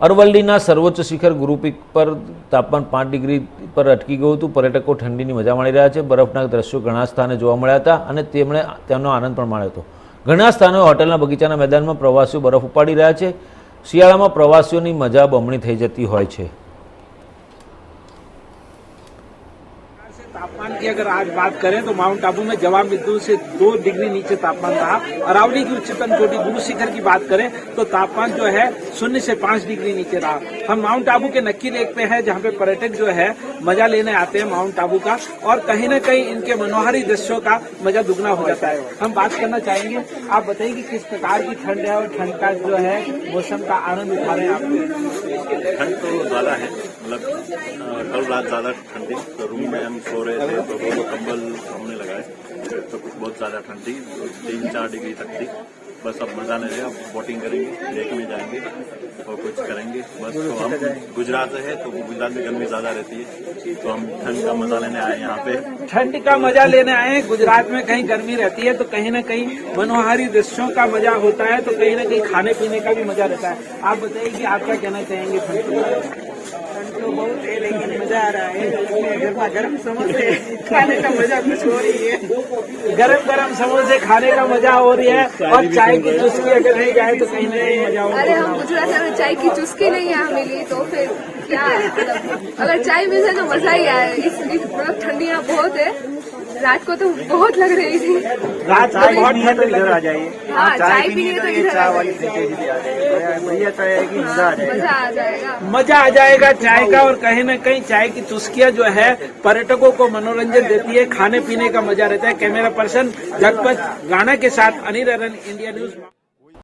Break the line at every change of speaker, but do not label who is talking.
અરવલ્લીના સર્વોચ્ચ શિખર ગુરુપીક પર તાપમાન 5 ડિગ્રી પર અટકી ગયું હતું। પર્યટકો ઠંડીની મજા માણી રહ્યા છે। બરફના દ્રશ્યો ઘણા સ્થાને જોવા મળ્યા હતા અને તેમણે તેનો આનંદ પણ માણ્યો હતો। ઘણા સ્થાનોએ હોટલના બગીચાના મેદાનમાં પ્રવાસીઓ બરફ ઉપાડી રહ્યા છે। શિયાળામાં પ્રવાસીઓની મજા બમણી થઈ જતી હોય છે।
तापमान की अगर आज बात करें तो माउंट आबू में जवाब बिंदु से 2 डिग्री नीचे तापमान रहा। अरावली की उच्चतम चोटी गुरु शिखर की बात करें तो तापमान जो है 0 से 5 डिग्री नीचे रहा। हम माउंट आबू के नक्की लेक पे हैं जहाँ पे पर्यटक जो है मजा लेने आते हैं माउंट आबू का, और कहीं न कहीं इनके मनोहारी दृश्यों का मजा दुगना हो जाता है। हम बात करना चाहेंगे, आप बताइए कि किस प्रकार की ठंड है और ठंड का जो है मौसम का आनंद उठा रहे हैं आप?
ठंड तो ज्यादा है, मतलब कल रात ज्यादा ठंड थी, तो रूम में हम सो रहे थे तो वो कंबल हमने लगाए तो बहुत ज्यादा ठंड थी, 3-4 डिग्री तक थी। बस अब मजा ले रहे हैं, अब बोटिंग करेंगे, लेक में जाएंगे और कुछ करेंगे बस। तो हम गुजरात से है तो गुजरात में गर्मी ज्यादा रहती है, तो हम ठंड का मजा लेने आए यहाँ पे।
ठंड का मजा लेने आए हैं। गुजरात में कहीं गर्मी रहती है तो कहीं न कहीं मनोहारी दृश्यों का मजा होता है, तो कहीं न कहीं खाने पीने का भी मजा रहता है। आप बताइए कि आप क्या कहना चाहेंगे? ठंड तो बहुत है लेकिन मजा आ रहा है। गर्मा गर्म समोसे खाने का मजा कुछ हो रही है। गरम गरम समोसे खाने का मजा हो रही है, और चाय की चुस्की अगर नहीं जाए तो कहीं न कहीं मजा हो।
अरे हम गुजरात में चाय की चुस्की नहीं यहाँ मिली तो फिर क्या है? अगर चाय मिल जाए तो मजा ही आए। इस मतलब ठंडी यहाँ बहुत है, रात को तो बहुत लग रही थी।
रात को बहुत ठंड
इधर आ जाइए।
हाँ, चाय पीनी है तो
ये
इधर
चाय
आ
वाली
जाइए।
भैया चाय की मजा आ जाएगा।
मजा आ जाएगा।
मजा आ जाएगा चाय का, और कहीं न कहीं चाय की चुस्कियां जो है पर्यटकों को मनोरंजन देती है, खाने पीने का मजा रहता है। कैमरा पर्सन जगपत राणा के साथ अनिल अरन, इंडिया न्यूज।